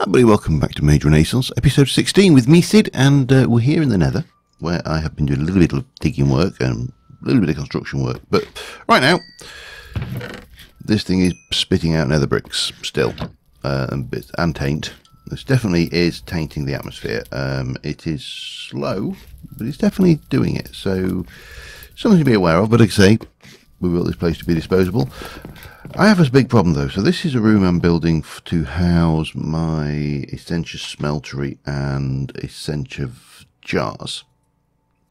Everybody, welcome back to Mage Renaissance, episode 16 with me, Sid, and we're here in the nether, where I have been doing a little bit of digging work and a little bit of construction work. But right now, this thing is spitting out nether bricks still, and taint. This definitely is tainting the atmosphere. It is slow, but it's definitely doing it. So, something to be aware of, but like I say, we want this place to be disposable. I have a big problem though. So this is a room I'm building to house my Essentia smeltery and Essentia jars.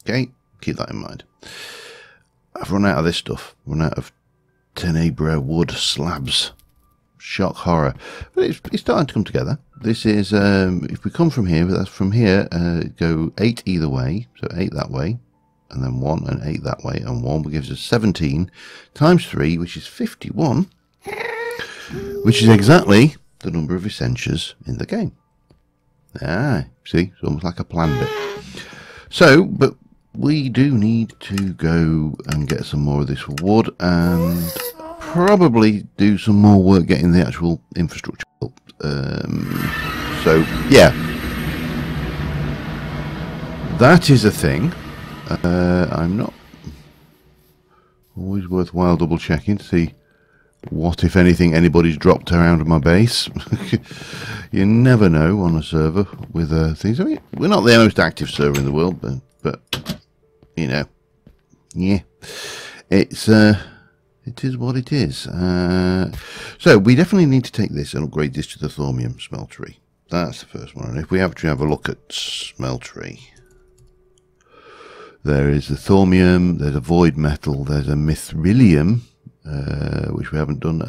Okay, keep that in mind. I've run out of this stuff. Run out of Tenebra wood slabs. Shock horror. But it's starting to come together. This is, if we come from here, that's from here, go 8 either way. So 8 that way. And then 1 and 8 that way, and 1 gives us 17 times 3, which is 51, which is exactly the number of Essentias in the game. Ah, see, it's almost like a plan bit. So, but we do need to go and get some more of this wood and probably do some more work getting the actual infrastructure built. So, yeah, that is a thing. I'm not always worthwhile double checking to see what, if anything, anybody's dropped around my base. You never know on a server with things. I mean, we're not the most active server in the world, but you know, yeah, it is what it is. So we definitely need to take this and upgrade this to the thaumium smeltery. That's the first one. And if we actually have a look at smeltery. There is the thaumium, there's a void metal, there's a mithrilium, which we haven't done,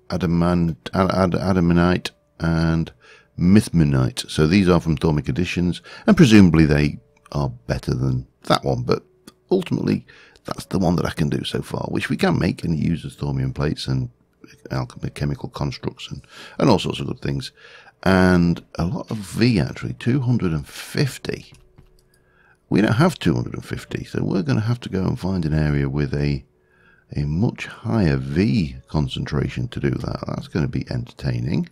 adamanite and mithmanite. So these are from thaumic additions, and presumably they are better than that one, but ultimately that's the one that I can do so far, which we can make and use as thaumium plates and alchemy chemical constructs and all sorts of good things. And a lot of V actually, 250. We don't have 250, so we're going to have to go and find an area with a much higher V concentration to do that. That's going to be entertaining.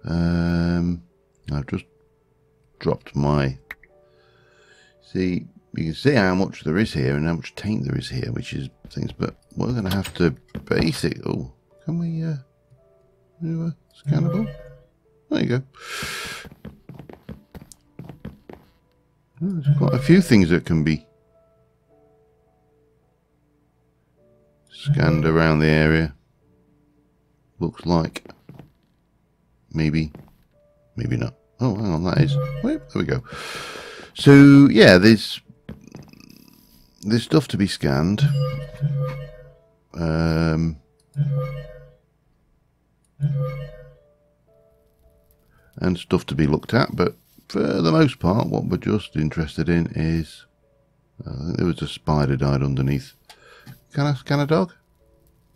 I've just dropped my... See, you can see how much there is here and how much taint there is here, which is things, but we're going to have to basic... Oh, can we do a scannable? There you go. There's quite a few things that can be scanned around the area. Looks like. Maybe not. Oh, hang on, that is. Wait, there we go. So, yeah, there's stuff to be scanned. And stuff to be looked at, but for the most part, what we're just interested in is... I think there was a spider died underneath. Can I scan a dog?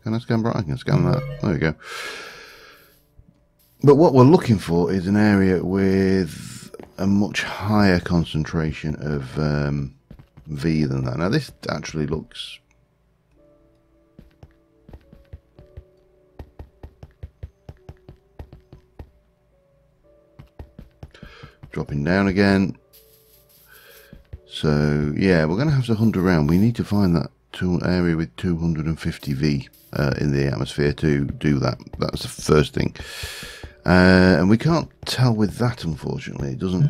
Can I scan I can scan that. There we go. But what we're looking for is an area with a much higher concentration of V than that. Now this actually looks... Dropping down again. So yeah, we're going to have to hunt around. We need to find that area with 250 V in the atmosphere to do that. That's the first thing. And we can't tell with that, unfortunately. It doesn't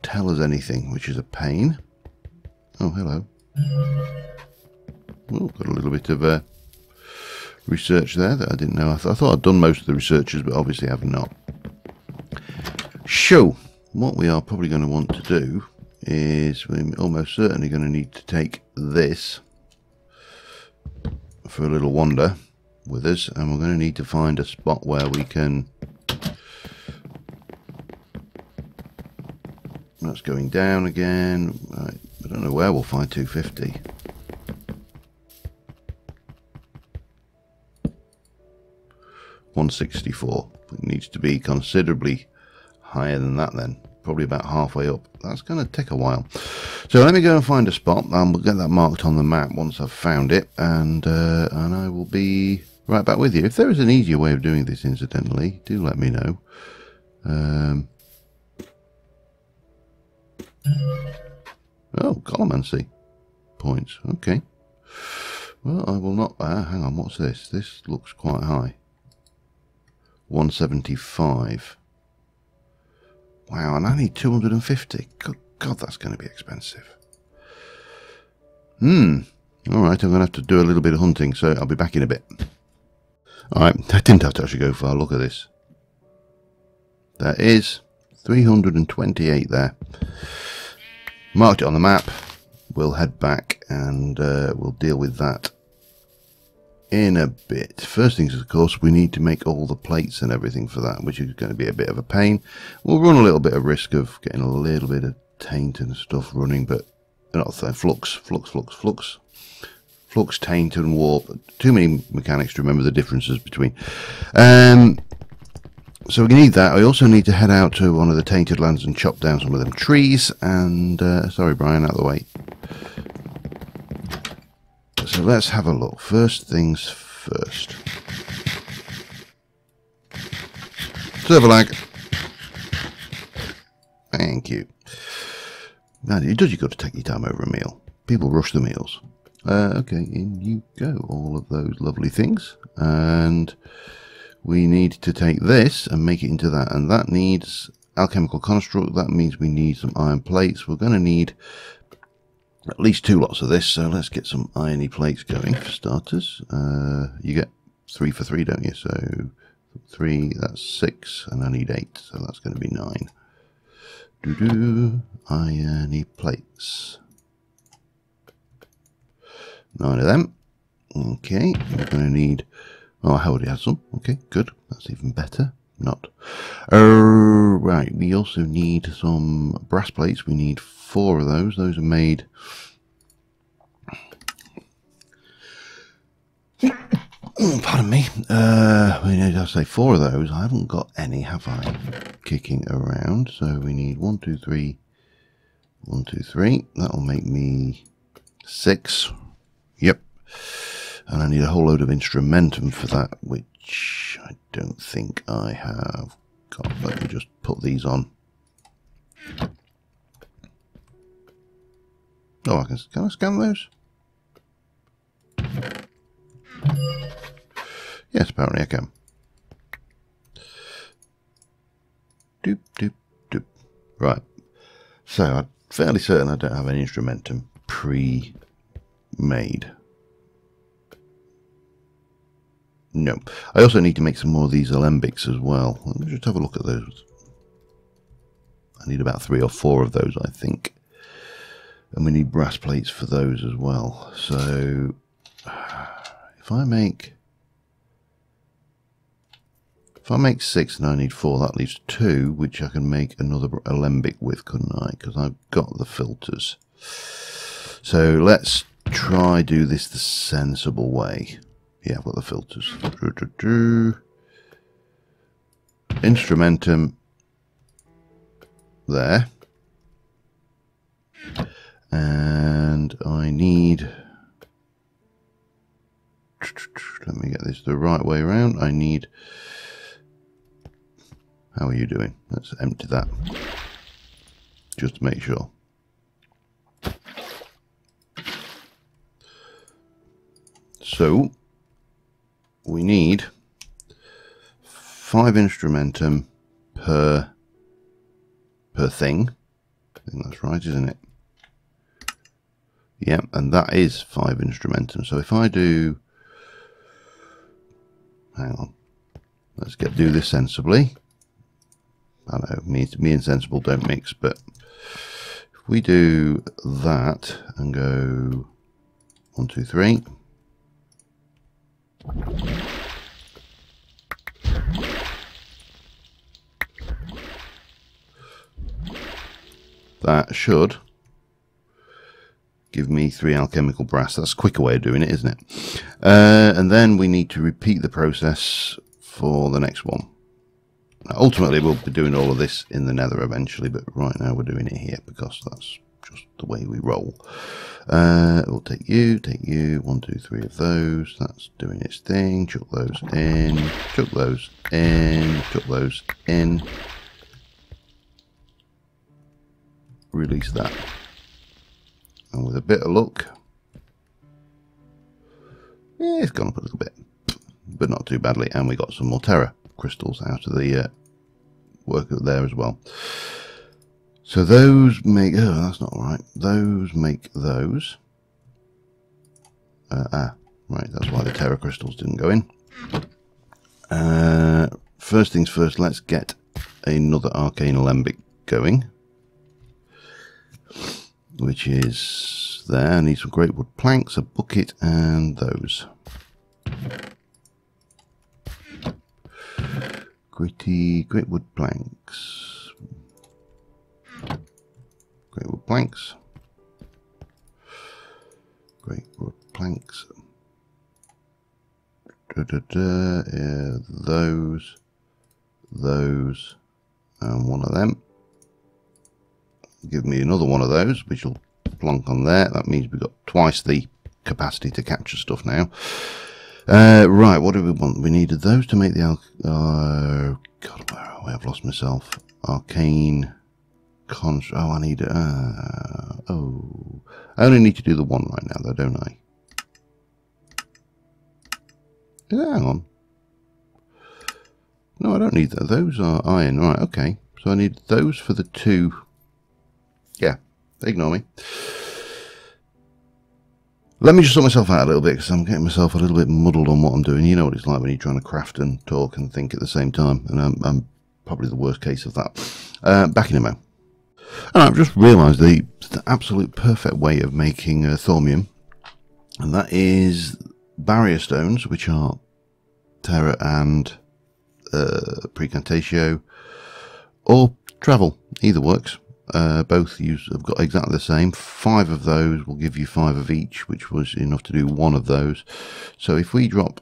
tell us anything, which is a pain. Oh, hello. Oh, got a little bit of research there that I didn't know. I thought I'd done most of the researches, but obviously I have not. So, what we are probably going to want to do is we're almost certainly going to need to take this for a little wander with us, and we're going to need to find a spot where we can... That's going down again. Right, I don't know where we'll find 250. $164. It needs to be considerably higher than that then, probably about halfway up. That's going to take a while. So let me go and find a spot, and we'll get that marked on the map once I've found it, and I will be right back with you. If there is an easier way of doing this, incidentally, do let me know. Oh, colomancy points. Okay. Well, I will not... hang on, what's this? This looks quite high. 175. Wow, and I need 250. Good God, that's going to be expensive. Alright, I'm going to have to do a little bit of hunting, so I'll be back in a bit. Alright, I didn't have to actually go far. Look at this. That is 328 there. Marked it on the map. We'll head back and we'll deal with that in a bit. First things, of course, we need to make all the plates and everything for that, which is going to be a bit of a pain. We'll run a little bit of risk of getting a little bit of taint and stuff running, but not flux, taint and warp. Too many mechanics to remember the differences between. So we need that. I also need to head out to one of the tainted lands and chop down some of them trees. And sorry, Brian, out of the way. So let's have a look. First things first. Server lag. Thank you. Now, it does you got to take your time over a meal. People rush the meals. Okay, in you go. All of those lovely things. And we need to take this and make it into that. And that needs alchemical construct. That means we need some iron plates. We're going to need at least 2 lots of this. So let's get some irony plates going for starters. You get 3 for 3, don't you? So 3, that's 6. And I need 8. So that's going to be 9. Irony plates. 9 of them. Okay, we're going to need... Oh, I already had some. Okay, good. That's even better. Not. Right, we also need some brass plates. We need 4 of those. Those are made... Pardon me. We need, I say 4 of those. I haven't got any, have I? Kicking around. So we need 1, 2, 3. 1, 2, 3. That'll make me 6. Yep. And I need a whole load of instrumentum for that, which I don't think I have got. Let me just put these on. Oh, can I scan those? Yes, apparently I can. Doop, doop, doop. Right. So I'm fairly certain I don't have any instrumentum pre-made. No. I also need to make some more of these alembics as well. Let me just have a look at those. I need about 3 or 4 of those, I think. And we need brass plates for those as well. So if I make 6 and I need 4, that leaves 2, which I can make another alembic with, couldn't I? Because I've got the filters. So let's try do this the sensible way. Yeah, I've got the filters. Instrumentum there. And I need... Let me get this the right way around. I need... How are you doing? Let's empty that. Just to make sure. So... we need 5 instrumentum per thing. I think that's right, isn't it? Yeah, and that is 5 instrumentum. So if I do... Hang on. Let's do this sensibly. I know, me and sensible don't mix, but if we do that and go 1, 2, 3... that should give me 3 alchemical brass. That's a quicker way of doing it, isn't it? And then we need to repeat the process for the next one. Now, ultimately, we'll be doing all of this in the nether eventually, but right now we're doing it here because that's just the way we roll. We'll take you, 1, 2, 3 of those. That's doing its thing. Chuck those in, chuck those in, chuck those in. Release that. And with a bit of luck, yeah, it's gone up a little bit, but not too badly. And we got some more Terra crystals out of the work up there as well. So those make, oh, that's not right. Those make those. Right, that's why the Terra crystals didn't go in. First things first, let's get another arcane alembic going, which is there. I need some great wood planks, a bucket, and those. Great wood planks. Great wood planks. Great wood planks. Those, and one of them. Give me another one of those, which will plonk on there. That means we've got twice the capacity to capture stuff now. Right, what do we want? We needed those to make the God, where are we? I've lost myself. Arcane construct. Oh, I need oh, I only need to do the one right now, though, don't I? Hang on. No, I don't need that. Those are iron. Right, okay. So I need those for the two. Yeah, ignore me. Let me just sort myself out a little bit, because I'm getting myself a little bit muddled on what I'm doing. You know what it's like when you're trying to craft and talk and think at the same time, and I'm probably the worst case of that. Back in a moment. And I've just realised the absolute perfect way of making thaumium, and that is barrier stones, which are Terra and Precantatio, or Travel. Either works. Both have got exactly the same. 5 of those will give you 5 of each, which was enough to do 1 of those. So if we drop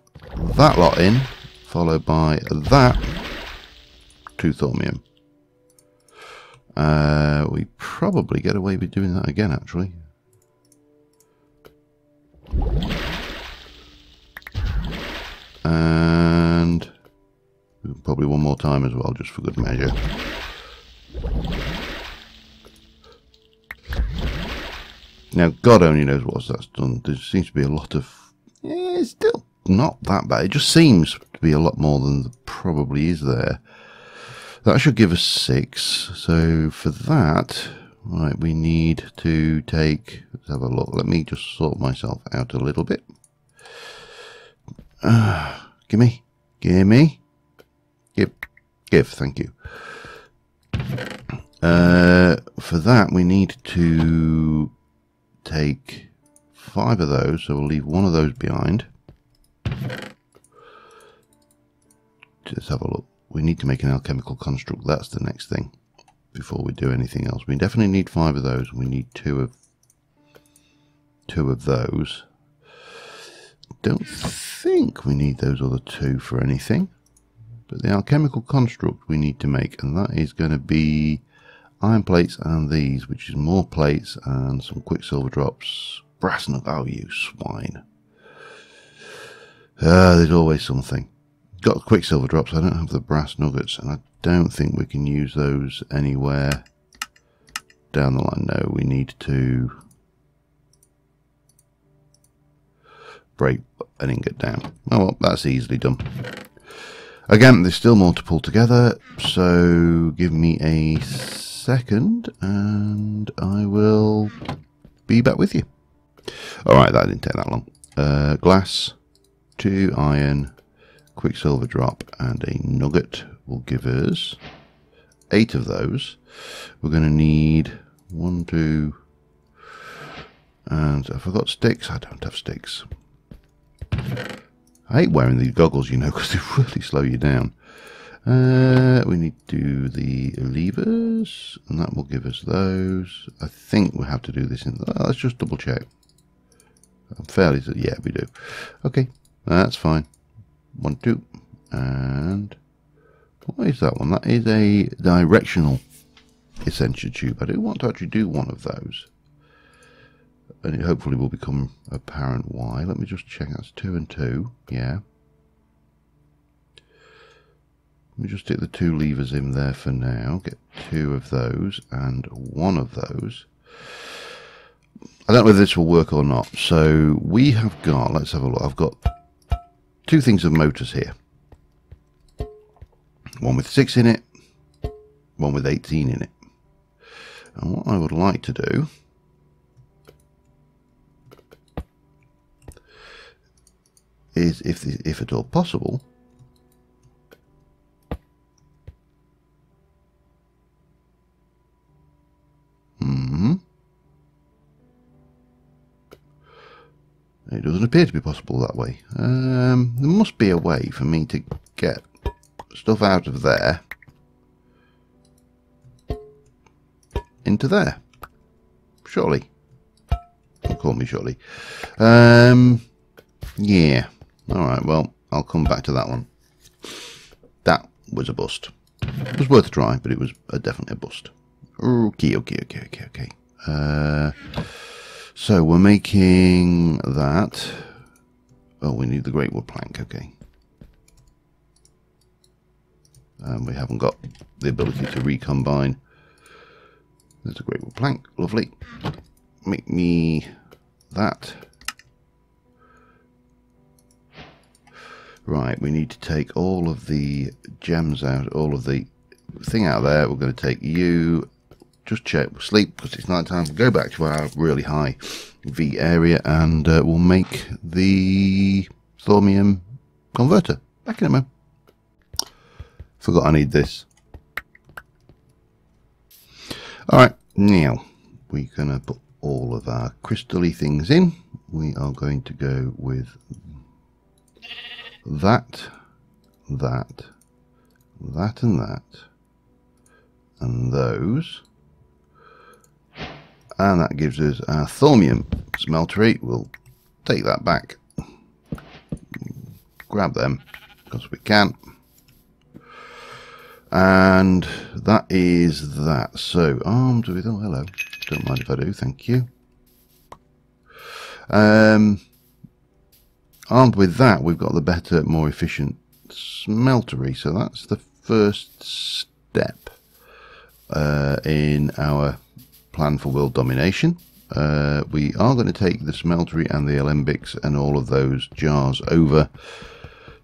that lot in, followed by that, 2 thaumium. We probably get away with doing that again, actually. And probably one more time as well, just for good measure. Now, God only knows what that's done. There seems to be a lot of... Yeah, it's still not that bad. It just seems to be a lot more than there probably is there. That should give us 6. So for that, right, we need to take... Let's have a look. Let me just sort myself out a little bit. Gimme. Give, thank you. For that, we need to take 5 of those, so we'll leave 1 of those behind. Let's have a look. We need to make an alchemical construct. That's the next thing before we do anything else. We definitely need 5 of those. We need 2 of those. Don't think we need those other 2 for anything. But the alchemical construct we need to make, and that is going to be iron plates and these, which is more plates and some quicksilver drops. Brass nugget. Oh, you swine. There's always something. Got quicksilver drops. I don't have the brass nuggets, and I don't think we can use those anywhere down the line. No, we need to break an ingot down. Oh well, that's easily done. Again, there's still more to pull together, so give me a second and I will be back with you. Alright, that didn't take that long. Glass, 2 iron, quicksilver drop and a nugget will give us 8 of those. We're going to need 1, 2, and I forgot sticks. I don't have sticks. I hate wearing these goggles, you know, because they really slow you down. We need to do the levers, and that will give us those. I think we'll have to do this in... let's just double check. I'm fairly... Yeah, we do. Okay, that's fine. 1, 2, and... What is that one? That is a directional essential tube. I do want to actually do one of those. And it hopefully will become apparent why. Let me just check. That's 2 and 2. Yeah. Let me just stick the 2 levers in there for now. Get 2 of those and 1 of those. I don't know whether this will work or not. So we have got, let's have a look. I've got 2 things of motors here. One with 6 in it. One with 18 in it. And what I would like to do is, if at all possible, it doesn't appear to be possible that way. There must be a way for me to get stuff out of there into there. Surely. Don't call me surely. Yeah. Alright, well, I'll come back to that one. That was a bust. It was worth a try, but it was definitely a bust. Okay. So we're making that. Oh, we need the great wood plank, okay. We haven't got the ability to recombine. There's a great wood plank, lovely. Make me that. Right, we need to take all of the gems out, all of the thing out there. We're going to take you, just check, sleep, because it's night time. Go back to our really high V area, and we'll make the thormium converter. Back in a moment. Forgot I need this. Alright, now we're going to put all of our crystal-y things in. We are going to go with that, and that, and those, and that gives us our thormium smeltery. We'll take that back, grab them because we can, and that is that. So armed with, oh hello, don't mind if I do, thank you. Armed with that, we've got the better, more efficient smeltery. So that's the first step in our plan for world domination. We are going to take the smeltery and the alembics and all of those jars over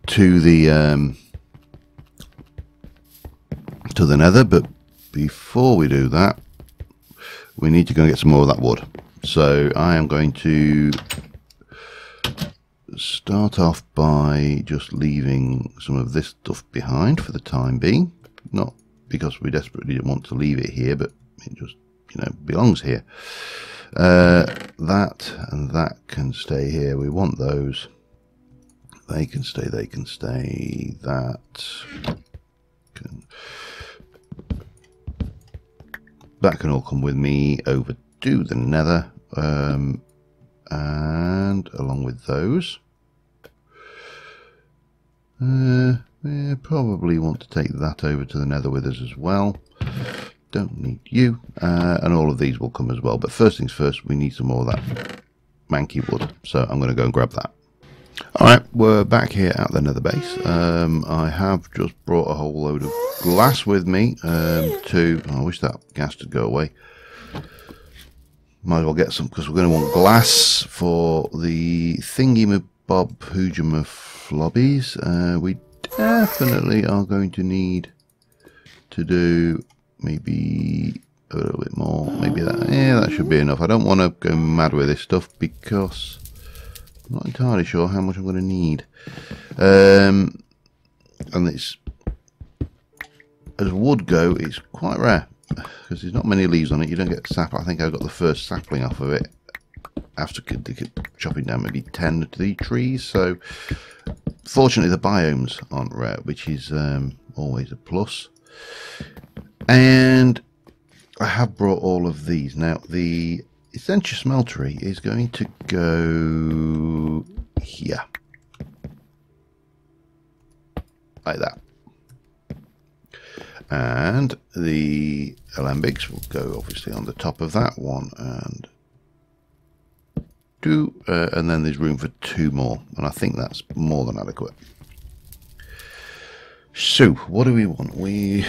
to the nether. But before we do that, we need to go and get some more of that wood. So I am going to start off by just leaving some of this stuff behind for the time being. Not because we desperately want to leave it here, but it just, you know, belongs here. That and that can stay here. We want those. They can stay. That can all come with me over to the nether. And along with those, we probably want to take that over to the nether with us as well. Don't need you, and all of these will come as well. But first things first, we need some more of that manky wood, so I'm going to go and grab that. Alright, we're back here at the nether base. I have just brought a whole load of glass with me to, I wish that gas would go away. Might as well get some, because we're going to want glass for the thingy-mabob hoojama-flobbies. We definitely are going to need to do maybe a little bit more. Maybe that, yeah, that should be enough. I don't want to go mad with this stuff because I'm not entirely sure how much I'm going to need. And it's, as wood go, it's quite rare, because there's not many leaves on it. You don't get sap. I think I got the first sapling off of it after chopping down maybe 10 of the trees. So fortunately the biomes aren't rare, which is always a plus. And I have brought all of these. Now the essential smeltery is going to go here, like that. And the alembics will go obviously on the top of that. 1 and 2, and then there's room for 2 more, and I think that's more than adequate. So what do we want? We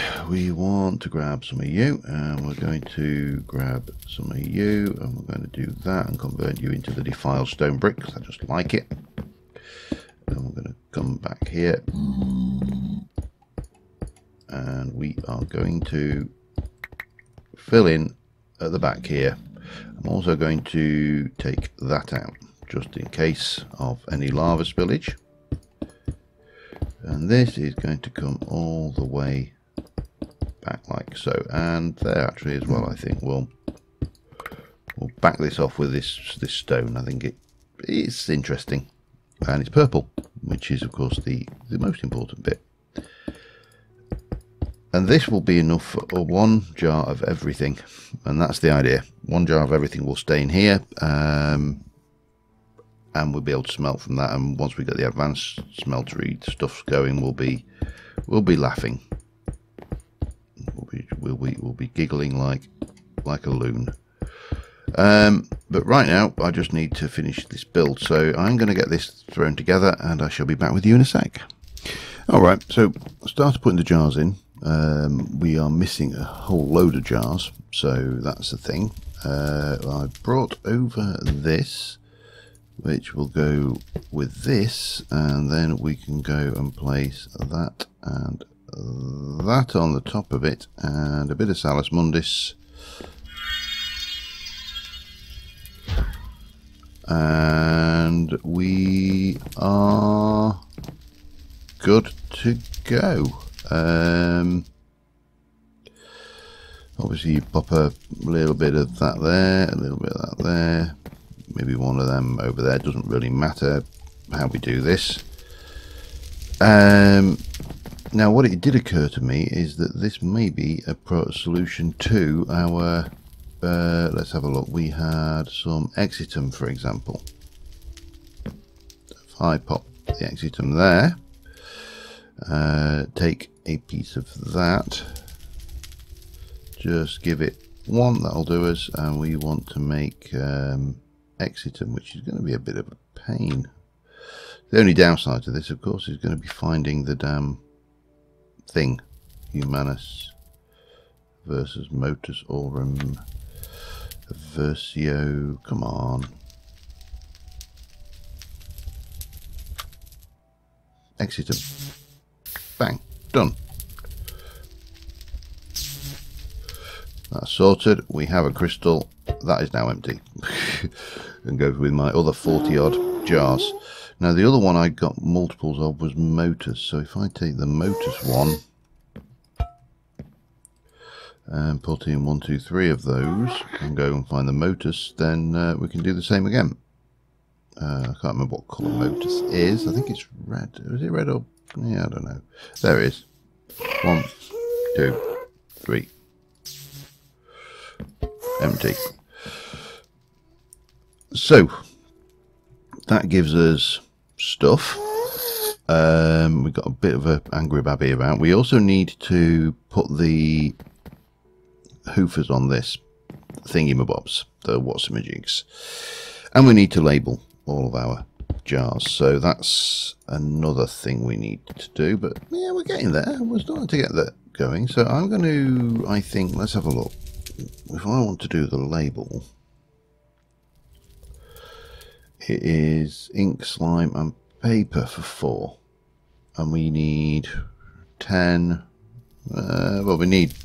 want to grab some of you, and we're going to grab some of you, and we're going to do that and convert you into the defiled stone brick because I just like it. And we're going to come back here, and we are going to fill in at the back here. I'm also going to take that out just in case of any lava spillage. And this is going to come all the way back like so, and there actually as well. I think we'll back this off with this stone. I think it's interesting, and it's purple, which is of course the most important bit. And this will be enough for 1 jar of everything, and that's the idea. 1 jar of everything will stay in here, and we'll be able to smelt from that. And once we get the advanced smeltery stuff going, we'll be laughing. We'll be giggling like a loon. But right now, I just need to finish this build, so I'm going to get this thrown together, and I shall be back with you in a sec. All right, so I started putting the jars in. We are missing a whole load of jars, so that's the thing. I brought over this, which will go with this, and then we can go and place that and that on the top of it, and a bit of Salus Mundus, and we are good to go. Obviously you pop a little bit of that there, a little bit of that there, maybe 1 of them over there. Doesn't really matter how we do this. Now what it did occur to me is that this may be a solution to our let's have a look. We had some exitum, for example. If I pop the exitum there, take a piece of that, just give it 1, that'll do us, and we want to make exitum, which is going to be a bit of a pain. The only downside to this, of course, is going to be finding the damn thing. Humanus versus Motus Aurum Versio. Come on. Exitum. Bang. Done. That's sorted. We have a crystal. That is now empty. And go with my other 40 odd jars. Now the other one I got multiples of was Motus. So if I take the Motus one and put in 1, 2, 3 of those and go and find the Motus, then we can do the same again. I can't remember what colour Motus is. I think it's red. Is it red or... yeah, I don't know. There it is. 1, 2, 3. Empty. So that gives us stuff. We've got a bit of an angry babby about. We also need to put the hoofers on this thingy-mabobs, the whatsamajigs, and we need to label all of our jars. So that's another thing we need to do. But yeah, we're getting there. We're starting to get that going. So I'm going to, I think, let's have a look. If I want to do the label, it is ink, slime and paper for 4, and we need 10. Well, we need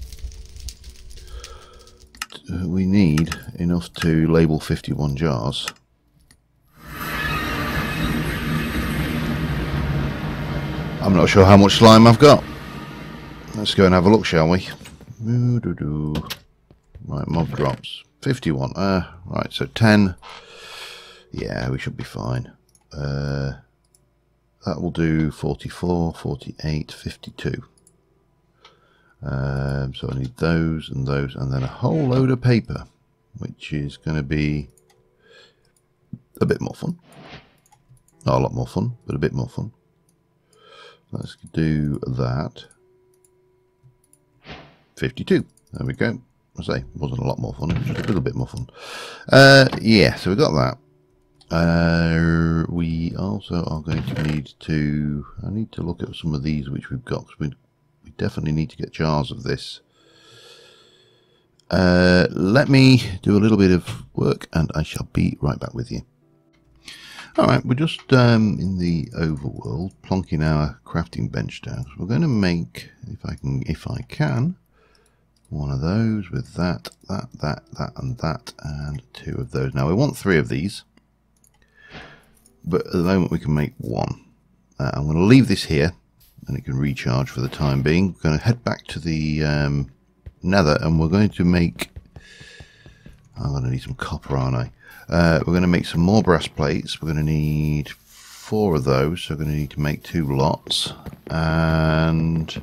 enough to label 51 jars. I'm not sure how much slime I've got. Let's go and have a look, shall we? Right, mob drops 51. Right, so 10. Yeah, we should be fine. That will do 44, 48, 52. So I need those, and then a whole load of paper, which is going to be a bit more fun. Not a lot more fun, but a bit more fun. Let's do that. 52. There we go. I say, it wasn't a lot more fun, it was just a little bit more fun. Yeah, so we got that. We also are going to need to... I need to look at some of these which we've got, because we definitely need to get jars of this. Let me do a little bit of work and I shall be right back with you. Alright, we're just in the overworld, plonking our crafting bench down. So we're going to make, if I can, one of those with that, and that, and 2 of those. Now we want 3 of these, but at the moment we can make 1. I'm going to leave this here, and it can recharge for the time being. We're going to head back to the nether, and we're going to make... I'm going to need some copper, aren't I? We're going to make some more brass plates. We're going to need 4 of those, so we're going to need to make 2 lots. And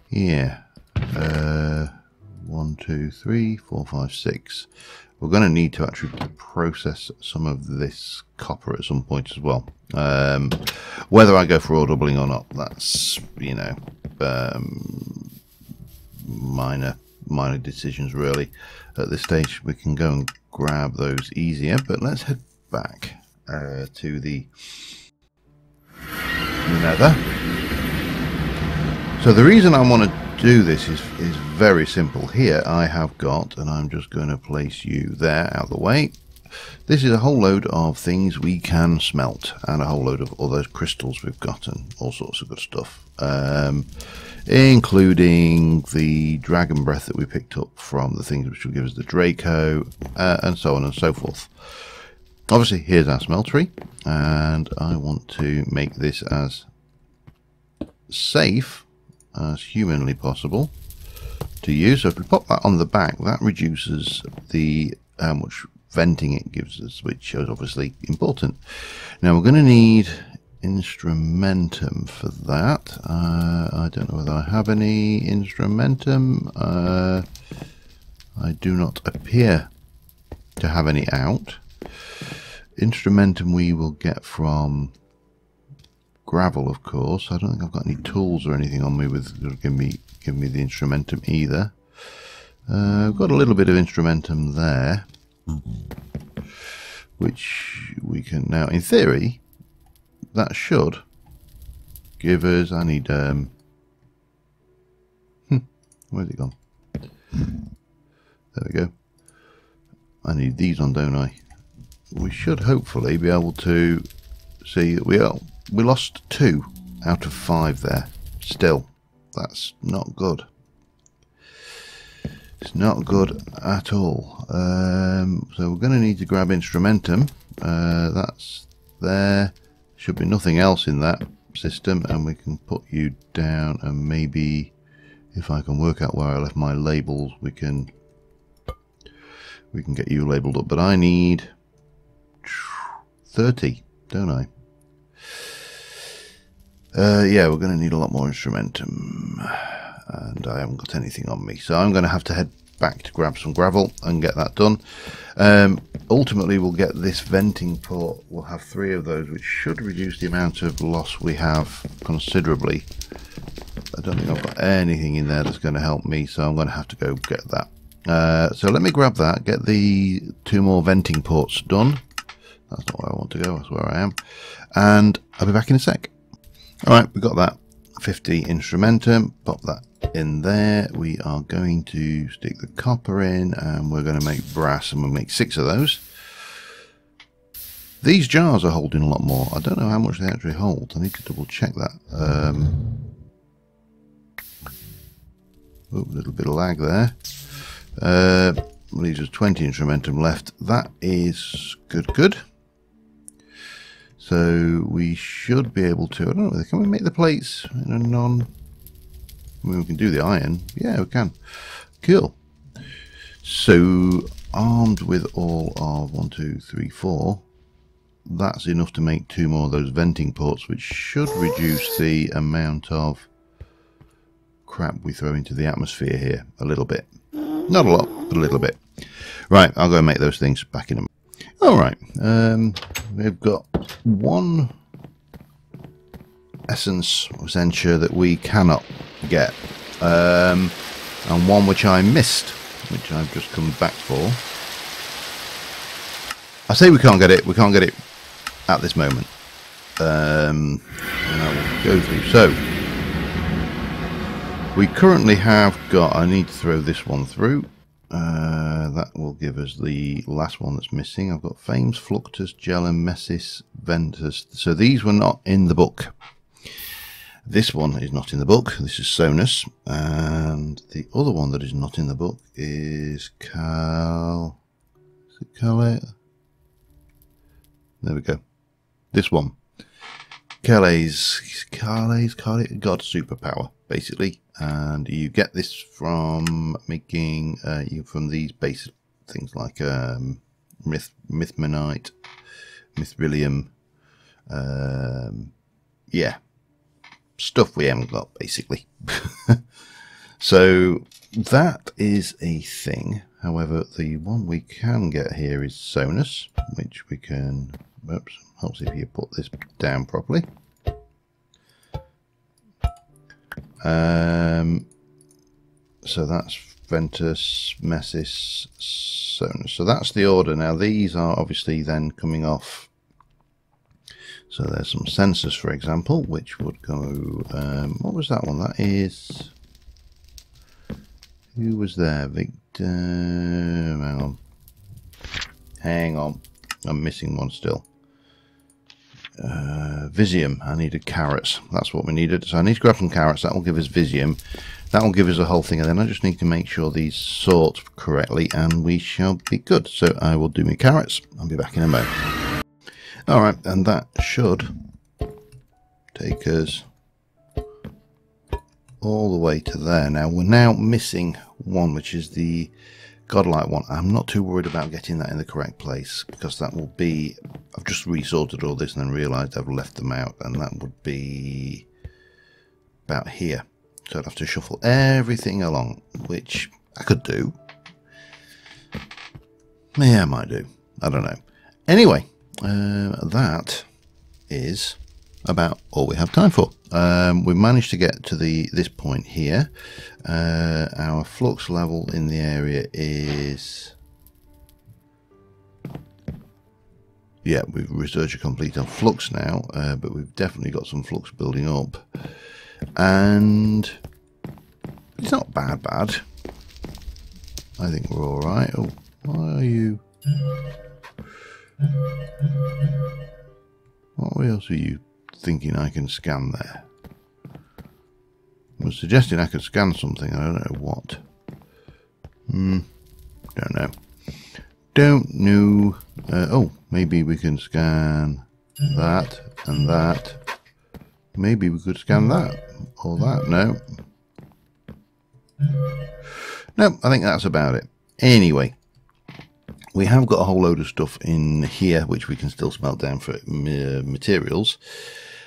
yeah, 1, 2, 3, 4, 5, 6. We're going to need to actually process some of this copper at some point as well. Whether I go for ore doubling or not, that's, you know, minor decisions really. At this stage we can go and grab those easier, but let's head back to the nether. So the reason I want to do this is very simple. Here I have got, and I'm just going to place you there out of the way, this is a whole load of things we can smelt, and a whole load of all those crystals we've got, and all sorts of good stuff, including the dragon breath that we picked up from the things which will give us the Draco, and so on and so forth. Obviously here's our smeltery, and I want to make this as safe as humanly possible to use. So if we pop that on the back, that reduces the how much venting it gives us, which is obviously important. Now we're going to need instrumentum for that. I don't know whether I have any instrumentum. I do not appear to have any out. Instrumentum we will get from gravel, of course. I don't think I've got any tools or anything on me with give me the instrumentum either. I've got a little bit of instrumentum there, which we can now, in theory, that should give us... I need where's it gone? There we go. I need these on, don't I? We should hopefully be able to see that we lost 2 out of 5 there. Still, that's not good. It's not good at all. So we're going to need to grab instrumentum. That's there. Should be nothing else in that system, and we can put you down, and maybe if I can work out where I left my labels, we can get you labelled up. But I need 30, don't I? Yeah, we're going to need a lot more instrumentum, and I haven't got anything on me, so I'm going to have to head back to grab some gravel and get that done. Ultimately we'll get this venting port. We'll have 3 of those, which should reduce the amount of loss we have considerably. I don't think I've got anything in there that's going to help me, so I'm going to have to go get that. So let me grab that, get the 2 more venting ports done. That's not where I want to go, that's where I am, and I'll be back in a sec. Alright, we got that 50 instrumentum, pop that in there. We are going to stick the copper in, and we're going to make brass, and we'll make 6 of those. These jars are holding a lot more. I don't know how much they actually hold. I need to double check that. Oh, a little bit of lag there. Leaves us 20 instrumentum left. That is good. So we should be able to, I don't know, can we make the plates in a I mean, we can do the iron. Yeah, we can. Cool. So armed with all of 1, 2, 3, 4, that's enough to make 2 more of those venting ports, which should reduce the amount of crap we throw into the atmosphere here a little bit. Not a lot, but a little bit. Right, I'll go and make those things back in a minute. Alright, we've got 1 essence of Zenture that we cannot get. and one which I missed, which I've just come back for. I say we can't get it at this moment. And I will go through. So we currently have got, I need to throw this one through. That will give us the last one that's missing. I've got Fames, Fluctus, Gelemesis, Ventus. So these were not in the book. This one is not in the book. This is Sonus. And the other one that is not in the book is Cal... Is it Calais? There we go. This one. Calais, God superpower, basically. And you get this from making from these basic things like Mithmanite, Mithrilium, yeah, stuff we haven't got, basically. So that is a thing. However, the one we can get here is Sonus, which we can, oops, helps if you put this down properly. So that's Ventus, Messis, Sonus. So that's the order. Now these are obviously then coming off. So there's some sensors, for example, which would go. What was that one? That is. Who was there? Victor. Hang on. I'm missing one still. Visium. I needed carrots. That's what we needed. So I need to grab some carrots. That will give us Visium. That will give us a whole thing. And then I just need to make sure these sort correctly and we shall be good. So I will do my carrots. I'll be back in a moment. Alright, and that should take us all the way to there. Now we're now missing one, which is the godlike one. I'm not too worried about getting that in the correct place, because that will be, I've just resorted all this and then realised I've left them out, and that would be about here. So I'd have to shuffle everything along, which I could do. Yeah, I might do. I don't know. Anyway, that is about all we have time for. We've managed to get to this point here. Our flux level in the area is, yeah, we've research complete on flux now, but we've definitely got some flux building up, and it's not bad. I think we're all right. Oh, why are you? What else are you thinking I can scan there? I was suggesting I could scan something. I don't know what. Don't know. Oh, maybe we can scan that and that. Maybe we could scan that or that. No. No, I think that's about it. Anyway, we have got a whole load of stuff in here which we can still smelt down for materials.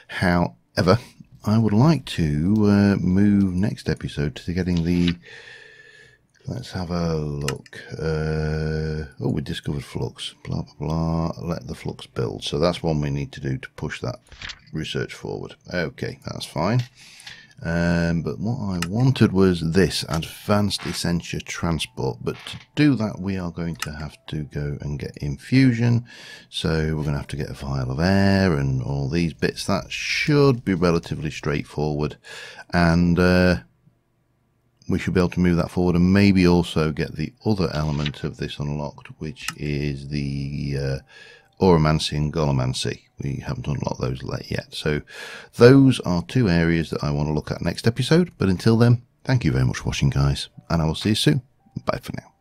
However, I would like to move next episode to getting the... Let's have a look. Oh, we discovered flux. Blah, blah, blah. Let the flux build. So that's one we need to do to push that research forward. Okay, that's fine. But what I wanted was this advanced essentia transport, but to do that we are going to have to go and get infusion, so we're going to have to get a vial of air and all these bits. That should be relatively straightforward, and we should be able to move that forward, and maybe also get the other element of this unlocked, which is the Oromancy and Golomancy. We haven't unlocked those yet. So those are two areas that I want to look at next episode. But until then, thank you very much for watching, guys. And I will see you soon. Bye for now.